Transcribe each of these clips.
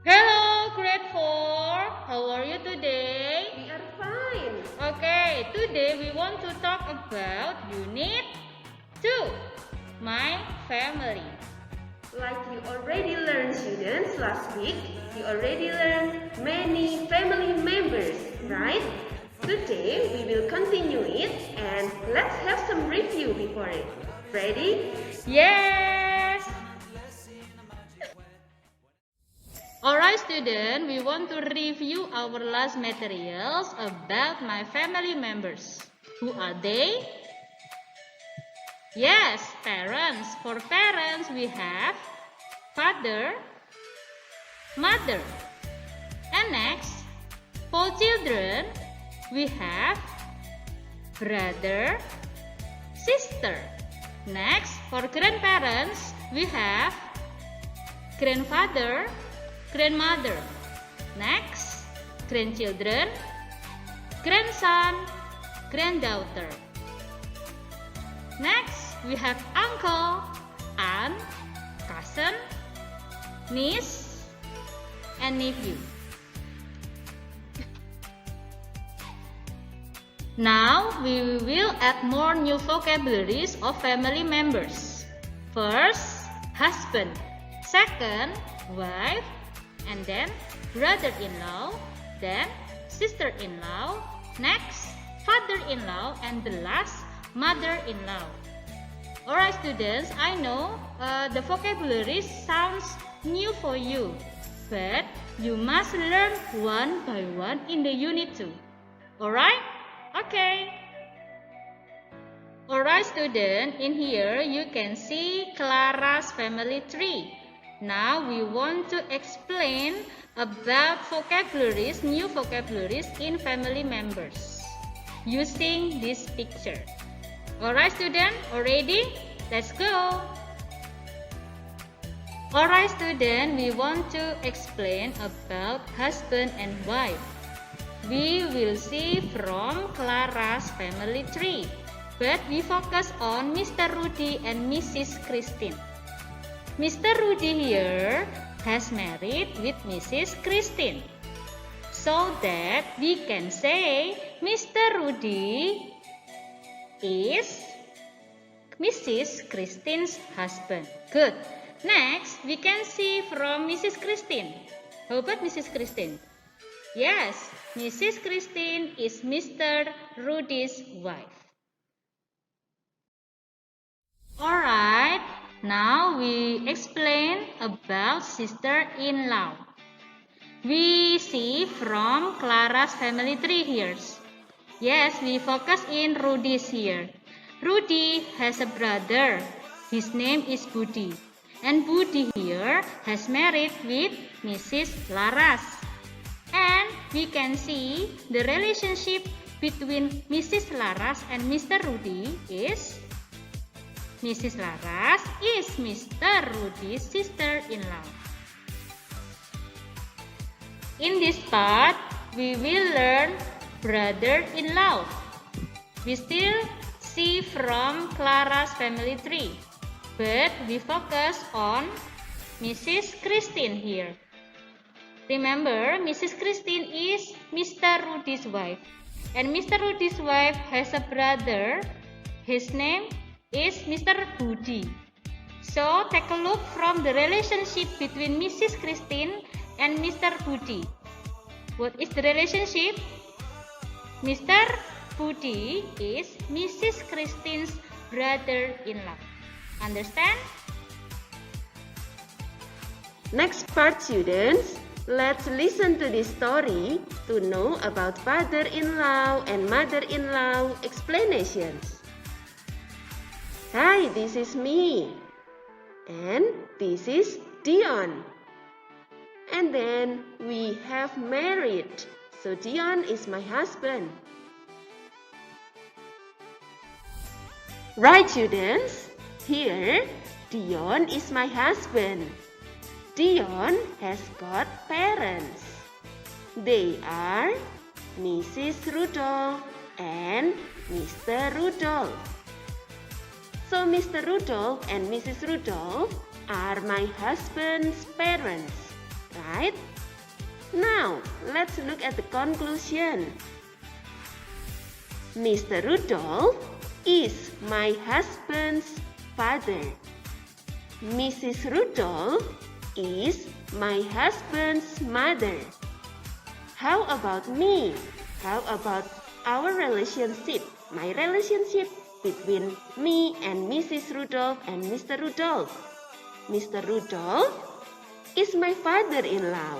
Hello, grade 4. How are you today? We are fine. Okay, today we want to talk about Unit 2, My Family. Like you already learned, students, last week, you already learned many family members, right? Today, we will continue it and let's have some review before it. Ready? Yes! Alright students, we want to review our last materials about my family members. Who are they? Yes, parents. For parents, we have father, mother. And next, for children, we have brother, sister. Next, for grandparents, we have grandfather, grandmother. Next, grandchildren, grandson, granddaughter. Next, we have uncle, aunt, cousin, niece, and nephew. Now, we will add more new vocabularies of family members. First, husband. Second, wife. And then, brother-in-law. Then, sister-in-law. Next, father-in-law. And the last, mother-in-law. Alright students, I know the vocabulary sounds new for you, but you must learn one by one in the unit 2. Alright? Okay. Alright students, in here you can see Clara's family tree. Now we want to explain about vocabularies, new vocabularies in family members using this picture. Alright students, already? Let's go! Alright students, we want to explain about husband and wife. We will see from Clara's family tree, but we focus on Mr. Rudy and Mrs. Christine. Mr. Rudy here has married with Mrs. Christine, so that we can say Mr. Rudy is Mrs. Christine's husband. Good. Next, we can see from Mrs. Christine. How about Mrs. Christine? Yes, Mrs. Christine is Mr. Rudy's wife. Alright, now we explain about sister-in-law. We see from Clara's family tree here. Yes, we focus in Rudy's here. Rudy has a brother. His name is Budi. And Budi here has married with Mrs. Laras. And we can see the relationship between Mrs. Laras and Mr. Rudy is Mrs. Laras is Mr. Rudy's sister-in-law. In this part, we will learn brother-in-law. We still see from Clara's family tree, but we focus on Mrs. Christine here. Remember, Mrs. Christine is Mr. Rudy's wife, and Mr. Rudy's wife has a brother. His name is Mr. Budi. So, take a look from the relationship between Mrs. Christine and Mr. Budi. What is the relationship? Mr. Budi is Mrs. Christine's brother-in-law. Understand? Next part, students. Let's listen to this story to know about father-in-law and mother-in-law explanations. Hi, this is me. And this is Dion. And then we have married. So Dion is my husband. Right, students? Here, Dion is my husband. Dion has got parents. They are Mrs. Rudolph and Mr. Rudolph. So Mr. Rudolph and Mrs. Rudolph are my husband's parents. right? Now, let's look at the conclusion. Mr. Rudolph is my husband's father. Mrs. Rudolph is my husband's mother. How about me? How about our relationship? My relationship between me and Mrs. Rudolph and Mr. Rudolph. Mr. Rudolph is my father-in-law.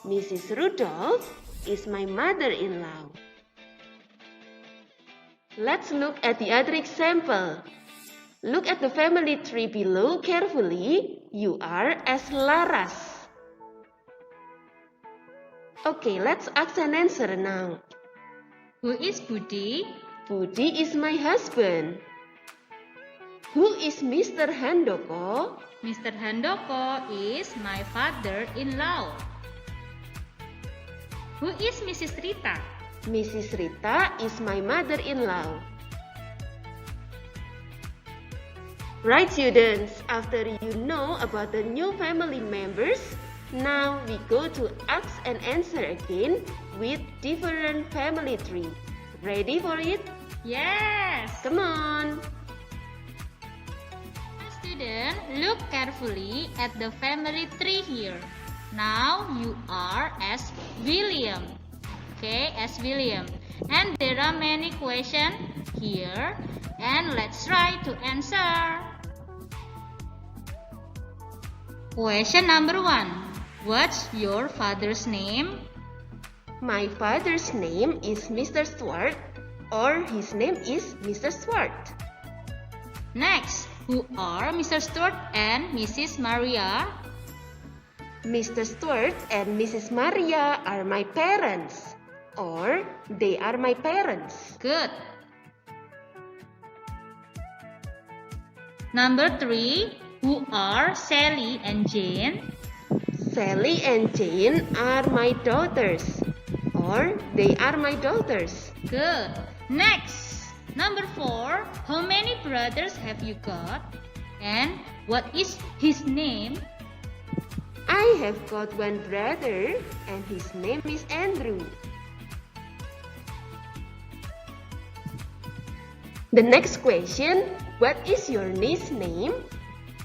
Mrs. Rudolph is my mother-in-law. Let's look at the other example. Look at the family tree below carefully. You are as Laras. Okay, let's ask and answer now. Who is Budi? Budi is my husband. Who is Mr. Handoko? Mr. Handoko is my father-in-law. Who is Mrs. Rita? Mrs. Rita is my mother-in-law. Right, students, after you know about the new family members, now we go to ask and answer again with different family tree. Ready for it? Yes! Come on! Student, look carefully at the family tree here. Now you are as William. Okay, as William. And there are many questions here. And let's try to answer. Question number 1. What's your father's name? My father's name is Mr. Swart, or his name is Mr. Swart. Next, who are Mr. Stewart and Mrs. Maria? Mr. Stewart and Mrs. Maria are my parents, or they are my parents. Good. Number 3, who are Sally and Jane? Sally and Jane are my daughters, or they are my daughters. Good. Next, number 4, how many brothers have you got? And what is his name? I have got one brother, and his name is Andrew. The next question, what is your niece's name?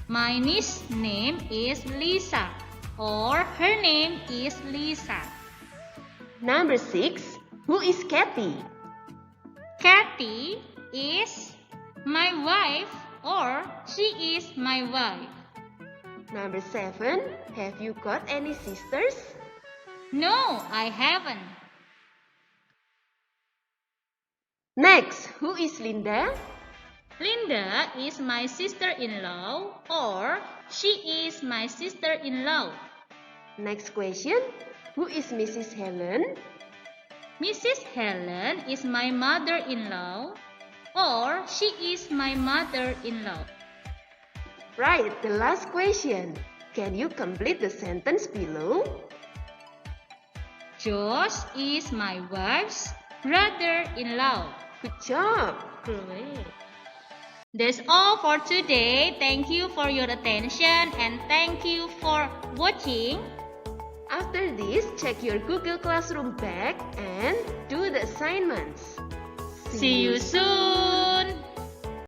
My niece's name is Lisa, or her name is Lisa. Number 6, who is Kathy? Kathy is my wife, or she is my wife. Number 7, have you got any sisters? No, I haven't. Next, who is Linda? Linda is my sister-in-law, or she is my sister-in-law. Next question, who is Mrs. Helen? Mrs. Helen is my mother-in-law, or she is my mother-in-law. Right, the last question. Can you complete the sentence below? Josh is my wife's brother-in-law. Good job. Great. That's all for today. Thank you for your attention and thank you for watching. After this, check your Google Classroom back and do the assignments. See you soon.